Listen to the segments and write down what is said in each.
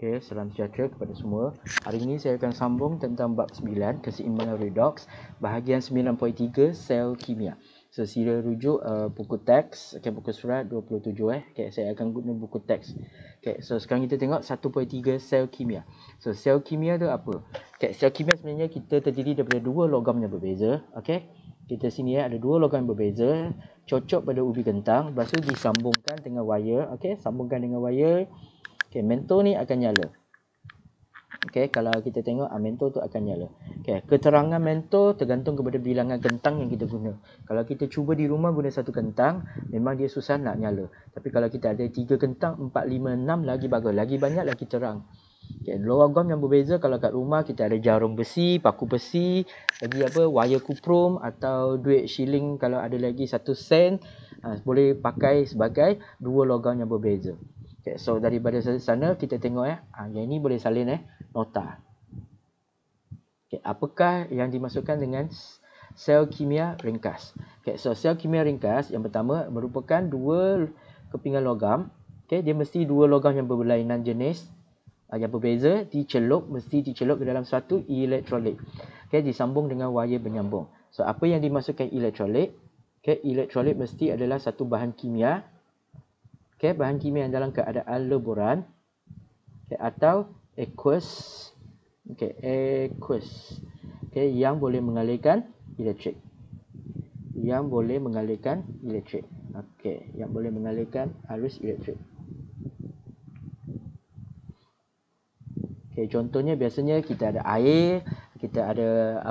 Okay, salam sejahtera kepada semua. Hari ini saya akan sambung tentang bab 9, keseimbangan redoks, bahagian 9.3, sel kimia. So, sila rujuk buku teks, okay, buku surat 27 Okay, saya akan guna buku teks. Okay, so sekarang kita tengok 1.3 sel kimia. So, sel kimia tu apa? Okay, sel kimia sebenarnya kita terdiri daripada dua logam yang berbeza. Okay, kita sini ada dua logam yang berbeza, cocok pada ubi kentang, lepas tu disambungkan dengan wire. Okay, sambungkan dengan wire. Okay, mentor ni akan nyala. Okay, kalau kita tengok mentor tu akan nyala. Okay, keterangan mentor tergantung kepada bilangan kentang yang kita guna. Kalau kita cuba di rumah guna satu kentang, memang dia susah nak nyala. Tapi kalau kita ada 3 kentang, 4, 5, 6 lagi bagus. Lagi banyak lagi terang. Okay, logam yang berbeza kalau kat rumah kita ada jarum besi, paku besi, lagi apa, wire kuprum atau duit shilling kalau ada lagi 1 sen, boleh pakai sebagai dua logam yang berbeza. Okay, so daripada sana kita tengok yang ini boleh salin nota. Okay, apakah yang dimasukkan dengan sel kimia ringkas? Okay, so sel kimia ringkas yang pertama merupakan dua kepingan logam. Okay, dia mesti dua logam yang berlainan jenis, yang berbeza, mesti dicelup ke dalam satu elektrolit. Okay, disambung dengan wire penyambung. So apa yang dimasukkan elektrolit? Okay, elektrolit mesti adalah satu bahan kimia. Okay, bahan kimia yang dalam keadaan leburan, okay, atau aqueous, okay, yang boleh mengalirkan elektrik, yang boleh mengalirkan arus elektrik. Okay, contohnya biasanya kita ada air, kita ada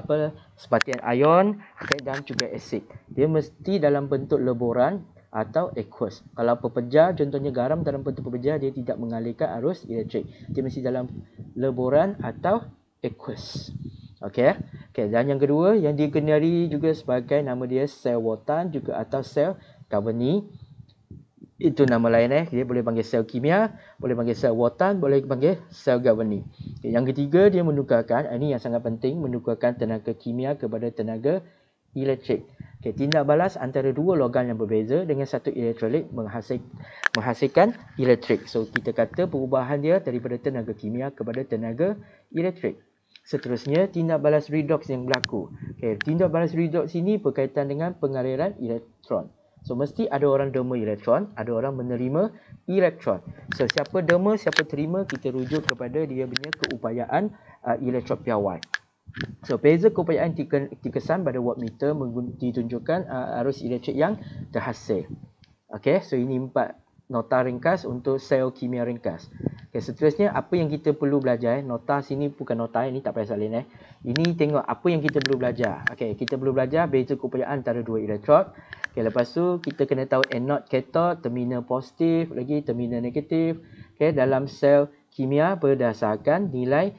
seperti ion, okay, dan juga asid. Dia mesti dalam bentuk leburan atau aqueous. Kalau pepejar, contohnya garam dalam bentuk pepejar, dia tidak mengalirkan arus elektrik. Dia mesti dalam leburan atau aqueous. Okey. Dan yang kedua yang dikenali juga sebagai nama dia sel Wotan juga atau sel Galvani. Itu nama lain dia boleh panggil sel kimia, boleh panggil sel Wotan, boleh panggil sel Galvani. Yang ketiga dia menukarkan, ini yang sangat penting, menukarkan tenaga kimia kepada tenaga elektrik. Tindak balas antara dua logam yang berbeza dengan satu elektrolit menghasilkan elektrik. So kita kata perubahan dia daripada tenaga kimia kepada tenaga elektrik. Seterusnya tindak balas redoks yang berlaku. Tindak balas redoks ini berkaitan dengan pengaliran elektron. So mesti ada orang derma elektron, ada orang menerima elektron. So siapa derma, siapa terima, kita rujuk kepada dia punya keupayaan elektron piawai. So beza keupayaan dikesan pada wattmeter ditunjukkan arus elektrik yang terhasil. Okey, so ini 4 nota ringkas untuk sel kimia ringkas. Okay, seterusnya apa yang kita perlu belajar nota sini bukan nota, ini tak payah salin Ini tengok apa yang kita perlu belajar. Okey, kita perlu belajar beza keupayaan antara dua elektrod. Okey, lepas tu kita kena tahu anode, cathode, terminal positif, lagi terminal negatif. Okey, dalam sel kimia berdasarkan nilai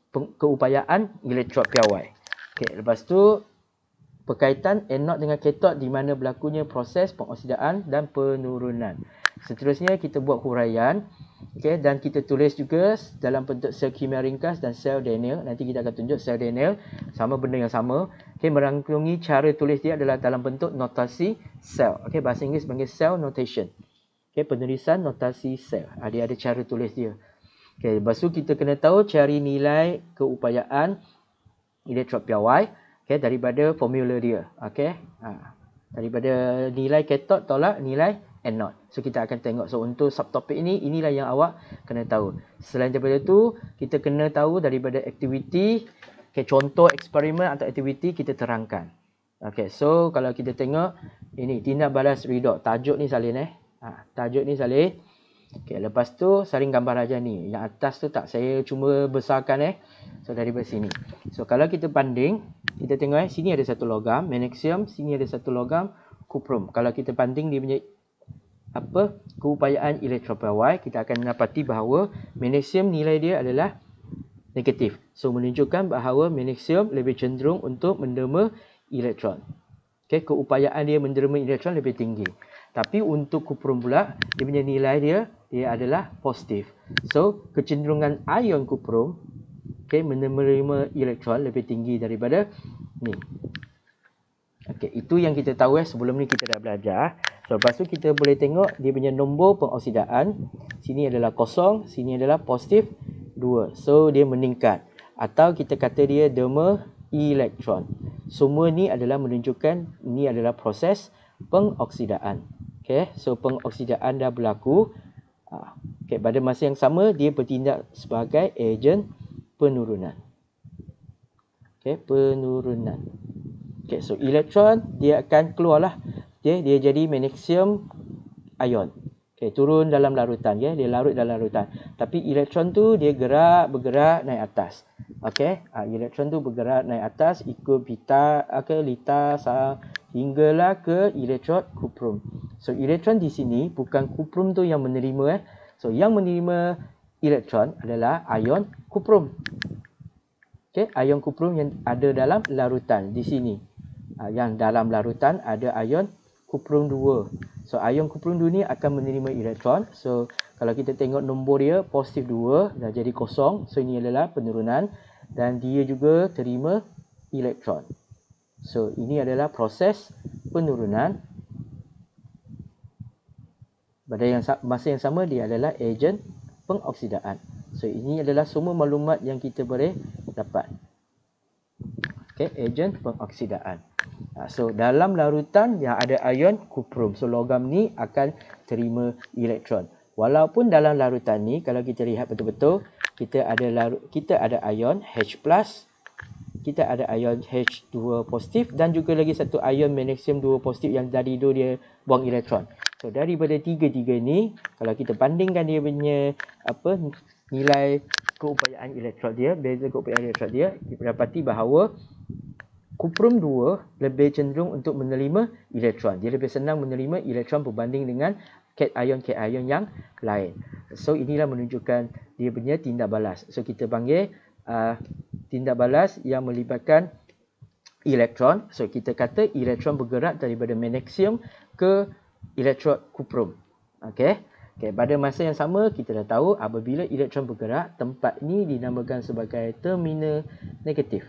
keupayaan elektrod piawai. Okey, lepas tu berkaitan anode dengan cathode di mana berlakunya proses pengoksidaan dan penurunan. Seterusnya kita buat huraian, okey, dan kita tulis juga dalam bentuk sel kimia ringkas dan sel Daniell. Nanti kita akan tunjuk sel Daniell sama benda yang sama. Okey, merangkumi cara tulis dia adalah dalam bentuk notasi sel. Okey, bahasa Inggeris panggil cell notation. Okey, penulisan notasi sel. Dia ada cara tulis dia. Okey, lepas tu kita kena tahu cari nilai keupayaan elektrod piawai, okey, daripada formula dia. Okey. Daripada nilai cathode tolak nilai anode. So kita akan tengok. So untuk subtopik ini, inilah yang awak kena tahu. Selain daripada itu, kita kena tahu daripada aktiviti, contoh eksperimen atau aktiviti kita terangkan. Okey, so kalau kita tengok ini tindak balas redoks. Tajuk ni salin tajuk ni salin. Okey, lepas tu saring gambar aja ni. Yang atas tu tak, saya cuma besarkan So daripada sini. So kalau kita banding, kita tengok sini ada satu logam magnesium, sini ada satu logam kuprum. Kalau kita banding dia punya keupayaan elektron piawai, kita akan dapati bahawa magnesium nilai dia adalah negatif. So menunjukkan bahawa magnesium lebih cenderung untuk menderma elektron. Okey, keupayaan dia menderma elektron lebih tinggi. Tapi untuk kuprum pula, dia punya nilai dia adalah positif. So kecenderungan ion kuprum menerima elektron lebih tinggi daripada ni. Okay, itu yang kita tahu sebelum ni kita dah belajar. So, lepas tu kita boleh tengok dia punya nombor pengoksidaan. Sini adalah kosong, sini adalah positif 2. So, dia meningkat. Atau kita kata dia derma elektron. Semua ni adalah menunjukkan ini adalah proses pengoksidaan. Okay, so pengoksidaan dah berlaku. Okay, pada masa yang sama dia bertindak sebagai ejen penurunan. Okay, penurunan. Okay, so elektron dia akan keluarlah. Okay, dia jadi magnesium ion. Okay, turun dalam larutan. Dia larut dalam larutan. Tapi elektron tu dia bergerak naik atas. Okay, elektron tu bergerak naik atas ikut beta, lita, hinggalah ke elektron kuprum. So elektron di sini bukan kuprum tu yang menerima. So yang menerima elektron adalah ion kuprum. Okay, ion kuprum yang ada dalam larutan di sini. Yang dalam larutan ada ion kuprum 2. So ion kuprum 2 ni akan menerima elektron. So kalau kita tengok nombor dia positif 2 dah jadi kosong. So ini adalah penurunan dan dia juga terima elektron. So ini adalah proses penurunan. Pada masa yang sama dia adalah ejen pengoksidaan. So ini adalah semua maklumat yang kita boleh dapat. Okay, ejen pengoksidaan. So dalam larutan yang ada ion kuprum. So logam ni akan terima elektron. Walaupun dalam larutan ni kalau kita lihat betul-betul kita ada ion H+, kita ada ion H2 positif dan juga lagi satu ion magnesium 2 positif yang dari itu dia buang elektron. So daripada tiga-tiga ni kalau kita bandingkan dia punya nilai keupayaan elektron dia, beza keupayaan elektron dia, kita dapati bahawa kuprum 2 lebih cenderung untuk menerima elektron. Dia lebih senang menerima elektron berbanding dengan cation yang lain. So inilah menunjukkan dia punya tindak balas. So kita panggil tindak balas yang melibatkan elektron. So kita kata elektron bergerak daripada magnesium ke elektrod kuprum. Okey. Okay, pada masa yang sama kita dah tahu apabila elektron bergerak, tempat ini dinamakan sebagai terminal negatif.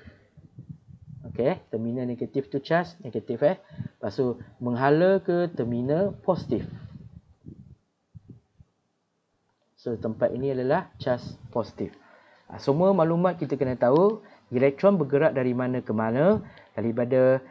Okey, terminal negatif tu charge negatif Lepas tu menghala ke terminal positif. So tempat ini adalah charge positif. Semua maklumat kita kena tahu elektron bergerak dari mana ke mana, daripada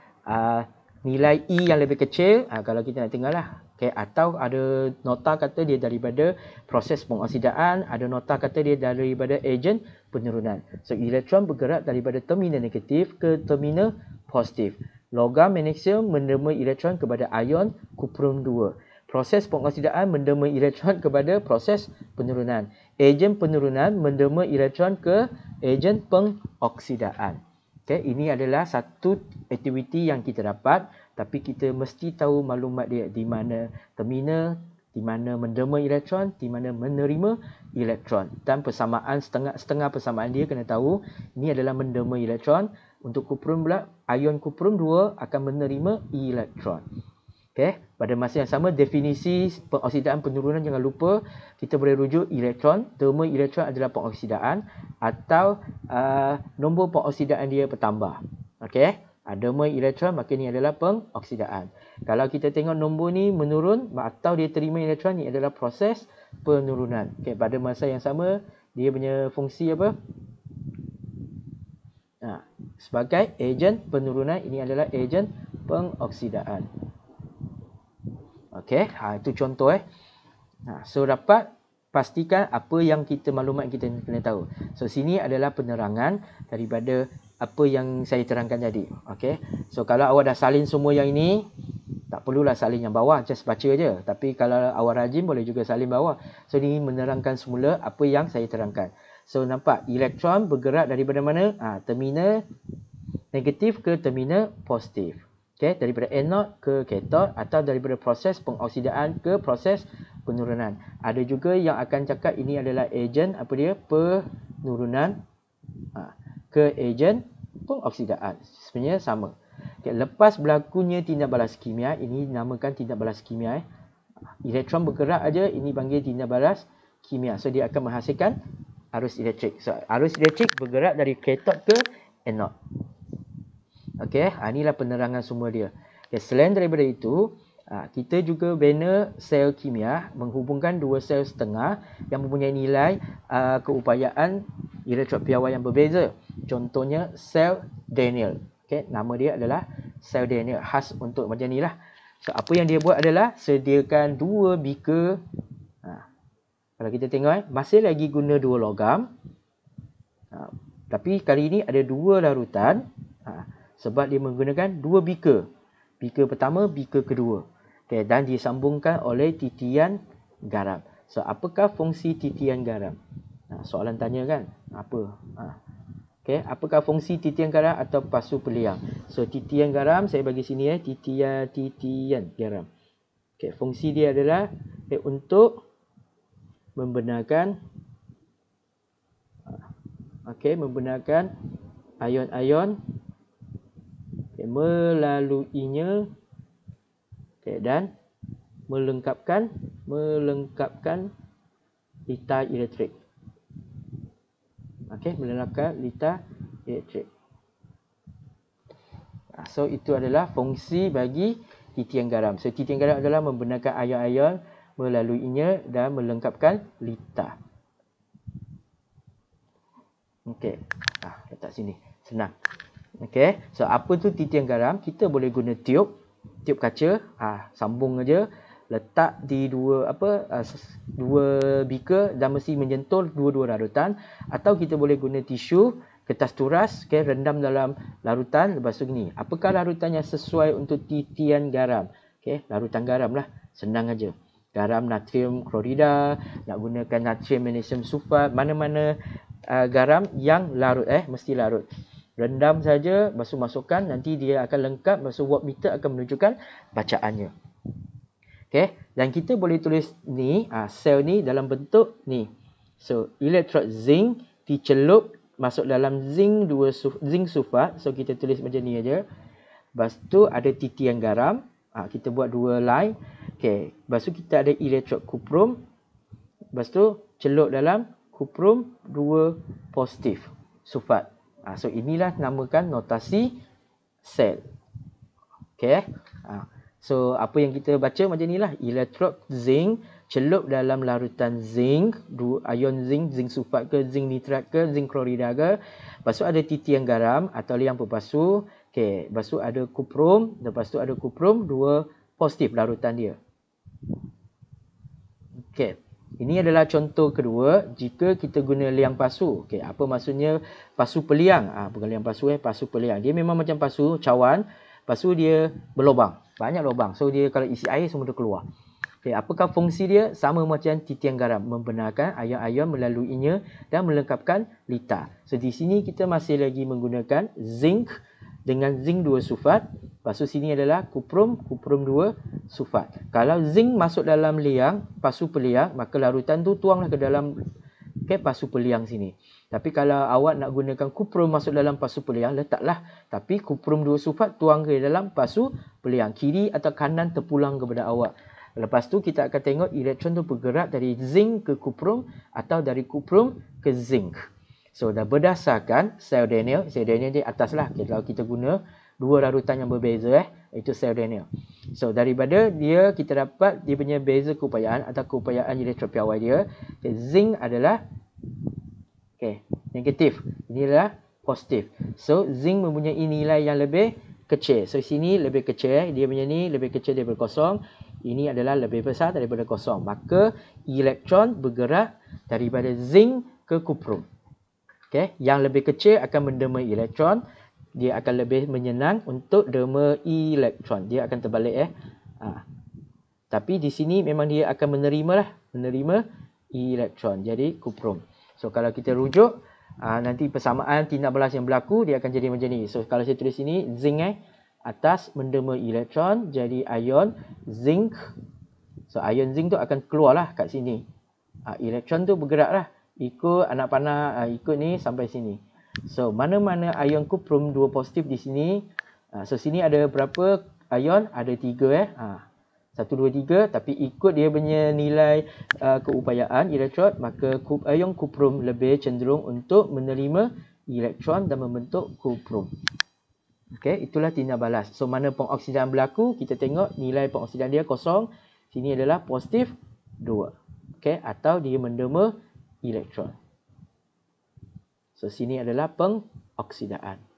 nilai E yang lebih kecil, kalau kita nak tengoklah. Okay, atau ada nota kata dia daripada proses pengoksidaan, ada nota kata dia daripada ejen penurunan. So elektron bergerak daripada terminal negatif ke terminal positif. Logam magnesium menerima elektron kepada ion kuprum 2. Proses pengoksidaan menerima elektron kepada proses penurunan. Ejen penurunan menerima elektron ke ejen pengoksidaan. Okay, ini adalah satu aktiviti yang kita dapat, tapi kita mesti tahu maklumat dia di mana terminal, di mana menerima elektron, di mana menerima elektron. Dan persamaan, setengah persamaan dia kena tahu, ini adalah menerima elektron. Untuk kuprum pula, ion kuprum 2 akan menerima elektron. Okay, pada masa yang sama, definisi pengoksidaan penurunan jangan lupa, kita boleh rujuk elektron. Terma elektron adalah pengoksidaan atau nombor pengoksidaan dia bertambah. Okay, derma elektron maka ini adalah pengoksidaan. Kalau kita tengok nombor ni menurun atau dia terima elektron, ni adalah proses penurunan. Okay, pada masa yang sama, dia punya fungsi apa? Sebagai ejen penurunan, ini adalah ejen pengoksidaan. Okey, itu contoh so dapat pastikan apa yang maklumat kita kena tahu. So sini adalah penerangan daripada apa yang saya terangkan tadi. Okey. So kalau awak dah salin semua yang ini, tak perlulah salin yang bawah, just baca je. Tapi kalau awak rajin boleh juga salin bawah. So ini menerangkan semula apa yang saya terangkan. So nampak elektron bergerak daripada mana? Terminal negatif ke terminal positif. Okay, daripada anode ke kathod atau daripada proses pengoksidaan ke proses penurunan. Ada juga yang akan cakap ini adalah ejen penurunan ke ejen pengoksidaan. Sebenarnya sama. Okay, lepas berlakunya tindak balas kimia, ini dinamakan tindak balas kimia. Elektron bergerak aja, ini panggil tindak balas kimia. So dia akan menghasilkan arus elektrik. So arus elektrik bergerak dari kathod ke anode. Okey, inilah penerangan semua dia. Okay, selain daripada itu, kita juga bina sel kimia menghubungkan dua sel setengah yang mempunyai nilai keupayaan elektrod piawai yang berbeza. Contohnya sel Daniell. Okay, nama dia adalah sel Daniell, khas untuk macam ni lah. So, apa yang dia buat adalah sediakan dua beaker. Kalau kita tengok, masih lagi guna dua logam. Tapi kali ini ada dua larutan. Sebab dia menggunakan dua beaker. Beaker pertama, beaker kedua. Okay, dan disambungkan oleh titian garam. So, apakah fungsi titian garam? Soalan tanya kan? Apa? Okay, apakah fungsi titian garam atau pasu peliang? So, titian garam, saya bagi sini titian garam. Okay, fungsi dia adalah untuk membenarkan membenarkan ion-ion melaluinya dan melengkapkan litar elektrik. Melengkapkan litar elektrik. So, itu adalah fungsi bagi titian garam. So, titian garam adalah membenarkan ion-ion melaluinya dan melengkapkan litar. Okey. Letak sini. Senang. Okey. So, apa tu titian garam? Kita boleh guna tiup kaca. Sambung aja. Letak di dua beaker dan mesti menyentuh dua-dua larutan. Atau kita boleh guna tisu, kertas turas, rendam dalam larutan. Lepas tu gini. Apakah larutan yang sesuai untuk titian garam? Larutan garam lah. Senang aja. Garam natrium klorida, nak gunakan natrium magnesium sulfat, mana-mana garam yang larut, mesti larut. Rendam saja, lepas tu masukkan, nanti dia akan lengkap, lepas tu wattmeter akan menunjukkan bacaannya. Okay, dan kita boleh tulis ni, sel ni dalam bentuk ni. So, elektrod zinc dicelup masuk dalam zinc sulfat. So, kita tulis macam ni aja. Lepas tu ada titian garam. Kita buat dua line. Okay, lepas tu kita ada elektrod kuprum. Lepas tu celup dalam kuprum 2 positif sulfat. So, inilah namakan notasi sel. Okay. So, apa yang kita baca macam inilah. Elektrod zinc celup dalam larutan zinc, ion zinc sulfat ke, zinc nitrat ke, zinc klorida ke. Lepas tu ada titian garam atau liang berpasu. Okay. Lepas tu ada kuprum. Lepas tu ada kuprum 2 positif larutan dia. Okay. Ini adalah contoh kedua jika kita guna liang pasu. Okay, apa maksudnya pasu peliang? Bukan liang pasu, pasu peliang. Dia memang macam pasu cawan. Pasu dia berlubang. Banyak lubang. So, dia kalau isi air semua dia keluar. Okay, apakah fungsi dia? Sama macam titian garam. Membenarkan ion-ion melaluinya dan melengkapkan litar. So, di sini kita masih lagi menggunakan zinc dengan zinc 2 sulfat. Lepas tu sini adalah kuprum 2 sulfat. Kalau zinc masuk dalam liang, pasu peliang, maka larutan tu tuanglah ke dalam pasu peliang sini. Tapi kalau awak nak gunakan kuprum masuk dalam pasu peliang, letaklah. Tapi kuprum 2 sulfat tuang ke dalam pasu peliang. Kiri atau kanan terpulang kepada awak. Lepas tu kita akan tengok elektron tu bergerak dari zinc ke kuprum atau dari kuprum ke zinc. So, dah berdasarkan sel Daniell di atas lah. Kalau kita guna dua larutan yang berbeza, itu sel Daniell. So, daripada dia kita dapat dia punya beza keupayaan atau keupayaan elektrod piawai dia. Zinc adalah negatif. Ini adalah positif. So, zinc mempunyai nilai yang lebih kecil. So, sini lebih kecil. Dia punya ni lebih kecil daripada kosong. Ini adalah lebih besar daripada kosong. Maka, elektron bergerak daripada zinc ke kuprum. Yang lebih kecil akan mendema elektron. Dia akan lebih menyenang untuk dema elektron. Dia akan terbalik. Tapi di sini memang dia akan menerima elektron. Jadi kuprum. So, kalau kita rujuk, nanti persamaan tindak balas yang berlaku, dia akan jadi macam ni. So, kalau saya tulis sini, zinc atas mendema elektron, jadi ion zinc. So, ion zinc tu akan keluarlah kat sini. Elektron tu bergeraklah. Ikut anak panah, ikut ni sampai sini. So, mana-mana ion kuprum 2 positif di sini. So, sini ada berapa ion? Ada 3 1, 2, 3. Tapi ikut dia punya nilai keupayaan elektron, maka ion kuprum lebih cenderung untuk menerima elektron dan membentuk kuprum. Okey, itulah tindak balas. So mana pengoksidaan berlaku, kita tengok nilai pengoksidaan dia kosong. Sini adalah positif 2. Okey, atau dia mendema elektron. So sini adalah pengoksidaan.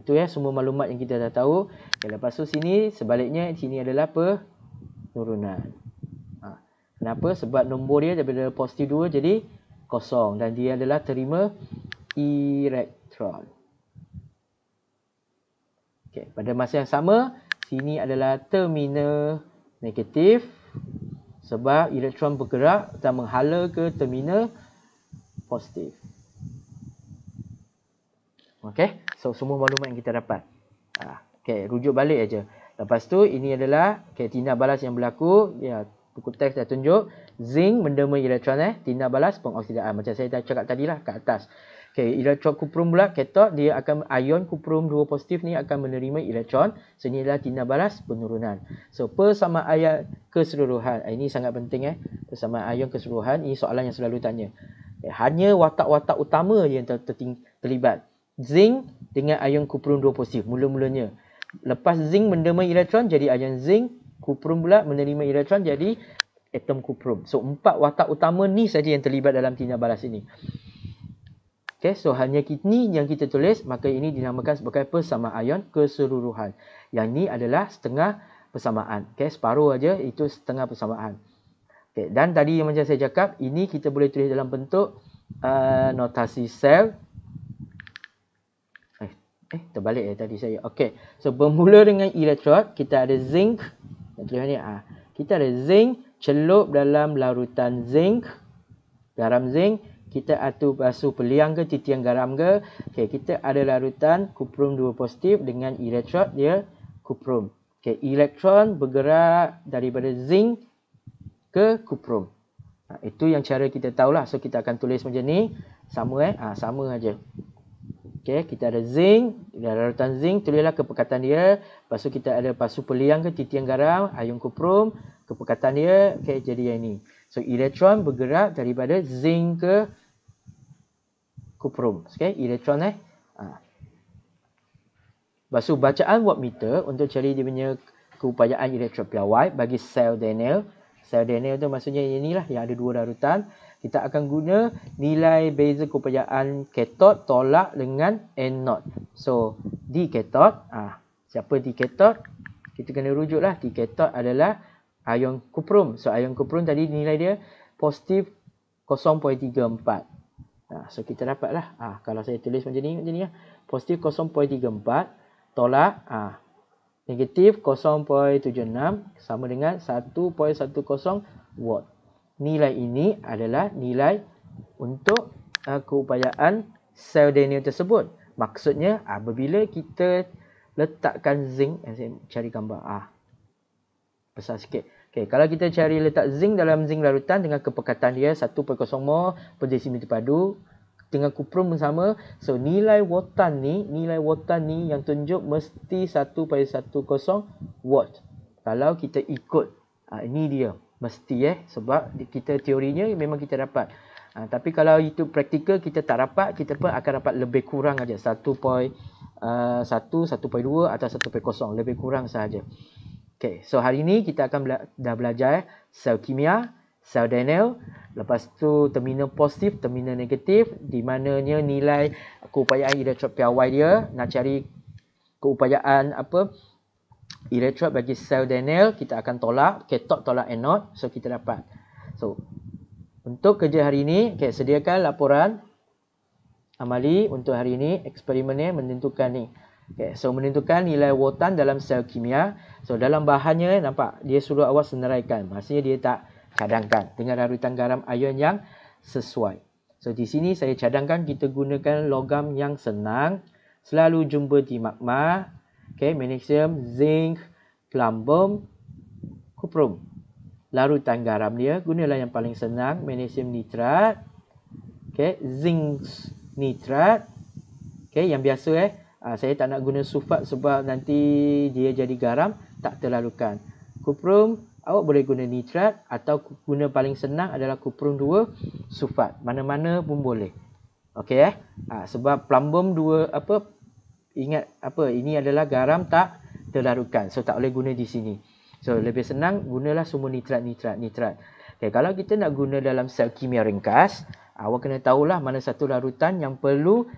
Itu ya semua maklumat yang kita dah tahu. Okay, lepas tu sini sebaliknya sini adalah penurunan. Kenapa? Sebab nombor dia daripada positif 2 jadi kosong dan dia adalah terima elektron. Okay, pada masa yang sama, sini adalah terminal negatif sebab elektron bergerak dan menghala ke terminal positif. Okay, so semua maklumat yang kita dapat. Okay, rujuk balik aja. Lepas tu ini adalah tindak balas yang berlaku. Ya, buku teks dah tunjuk. Zinc mendema elektron tindak balas pengoksidaan. Macam saya dah cakap tadi lah kat atas. Okay, elektron kuprum pula, katot, dia akan ion kuprum 2 positif ni akan menerima elektron. So, ini adalah tindak balas penurunan. So, persamaan ion keseluruhan. Ini sangat penting persamaan ion keseluruhan. Ini soalan yang selalu tanya. Hanya watak-watak utama yang terlibat. Zinc dengan ion kuprum 2 positif mula-mulanya. Lepas zinc mendema elektron jadi ion zinc, kuprum pula menerima elektron jadi atom kuprum. So, 4 watak utama ni saja yang terlibat dalam tindak balas ini. Okay, so hanya ini yang kita tulis, maka ini dinamakan sebagai persamaan ion keseluruhan. Yang ini adalah setengah persamaan. Okay, separuh aja itu setengah persamaan. Okay, dan tadi yang macam saya cakap, ini kita boleh tulis dalam bentuk notasi sel. Terbalik tadi saya. Okay, so bermula dengan elektrod, kita ada zinc. Kita ada zinc celup dalam larutan zinc, garam zinc. Kita basuh peliang ke titian garam ke. Okay, kita ada larutan kuprum 2 positif dengan elektrod dia kuprum. Okay, elektron bergerak daripada zinc ke kuprum. Itu yang cara kita tahulah. So kita akan tulis macam ni. Sama sama aja. Okay, kita ada zinc, larutan zinc, tulislah kepekatan dia. Lepas tu kita ada basuh peliang ke titian garam, ion kuprum, kepekatan dia. Okay, jadi yang ini. So, elektron bergerak daripada zinc ke kuprum. Okay, elektron Lepas tu, bacaan wattmeter untuk cari dia punya keupayaan elektron piawai bagi sel Daniell. Sel Daniell tu maksudnya inilah yang ada 2 larutan. Kita akan guna nilai beza keupayaan katot tolak dengan anode. So, di katot, siapa di katot? Kita kena rujuklah. Di katot adalah ion kuprum. So, ion kuprum tadi nilai dia positif 0.34. So, kita dapatlah. Kalau saya tulis macam ni positif 0.34 tolak negatif 0.76 sama dengan 1.10 watt. Nilai ini adalah nilai untuk keupayaan sel Daniell tersebut. Maksudnya, apabila kita letakkan zinc, saya cari gambar. Besar sikit. Okay, kalau kita cari letak zinc dalam zinc larutan dengan kepekatan dia 1.0 mol per desimeter padu dengan kuprum bersama. So, nilai wattan ni yang tunjuk mesti 1.10 watt. Kalau kita ikut, ini dia. Mesti sebab kita teorinya memang kita dapat. Tapi kalau itu praktikal kita tak dapat, kita pun akan dapat lebih kurang aja 1.1, 1.2 atau 1.0 lebih kurang sahaja. Okay, so hari ini kita akan dah belajar sel kimia, sel Daniell, lepas tu terminal positif, terminal negatif, di mananya nilai keupayaan elektron piawai dia, nak cari keupayaan elektrod bagi sel Daniell, kita akan tolak katot tolak anode. So kita dapat. So untuk kerja hari ini, sediakan laporan amali untuk hari ini. Eksperimennya menentukan ni. So menentukan nilai wattan dalam sel kimia. So dalam bahannya nampak dia suruh awak senaraikan. Maksudnya dia tak cadangkan dengan larutan garam ion yang sesuai. So di sini saya cadangkan kita gunakan logam yang senang. Selalu jumpa di magma. Magnesium, zinc, plumbum, kuprum. Larutan garam dia, gunalah yang paling senang. Magnesium nitrat, zinc nitrat. Yang biasa saya tak nak guna sulfat sebab nanti dia jadi garam, tak terlalukan. Kuprum, awak boleh guna nitrat atau guna paling senang adalah kuprum 2 sulfat. Mana-mana pun boleh. Sebab plumbum 2 ingat apa, ini adalah garam tak terlarutkan. So tak boleh guna di sini. So lebih senang gunalah semua nitrat. Okay, kalau kita nak guna dalam sel kimia ringkas, awak kena tahulah mana satu larutan yang perlu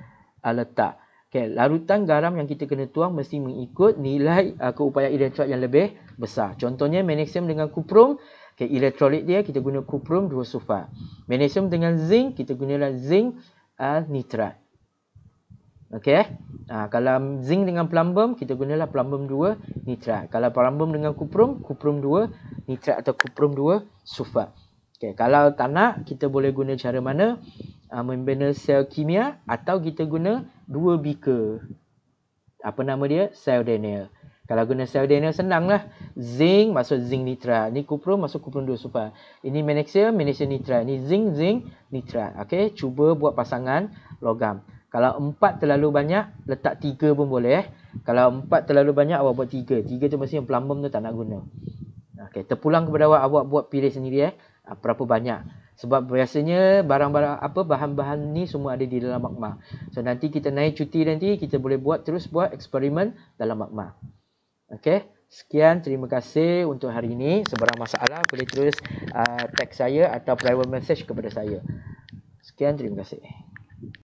letak. Okay, larutan garam yang kita kena tuang mesti mengikut nilai keupayaan elektrolit yang lebih besar. Contohnya magnesium dengan kuprum, okay, elektrolit dia kita guna kuprum 2 sulfat. Magnesium dengan zinc, kita gunalah zinc nitrat. Okey. Kalau zinc dengan plumbum, kita gunalah plumbum 2 nitrat. Kalau plumbum dengan kuprum 2 nitrat atau kuprum 2 sulfat. Okey, kalau tak nak, kita boleh guna cara mana? Membina sel kimia atau kita guna 2 beaker. Apa nama dia? Sel Daniell. Kalau guna sel Daniell senanglah. Zinc masuk zinc nitrat. Ni kuprum masuk kuprum 2 sulfat. Ini magnesium nitrat. Ni zinc nitrat. Okey, cuba buat pasangan logam. Kalau 4 terlalu banyak, letak 3 pun boleh. Kalau 4 terlalu banyak, awak buat 3. 3 tu mesti yang plumbum tu tak nak guna. Okey, terpulang kepada awak buat pilih sendiri berapa banyak. Sebab biasanya barang-barang bahan-bahan ni semua ada di dalam magma. So nanti kita naik cuti nanti, kita boleh terus buat eksperimen dalam magma. Okey, sekian, terima kasih untuk hari ini. Sebarang masalah boleh terus tag saya atau private message kepada saya. Sekian, terima kasih.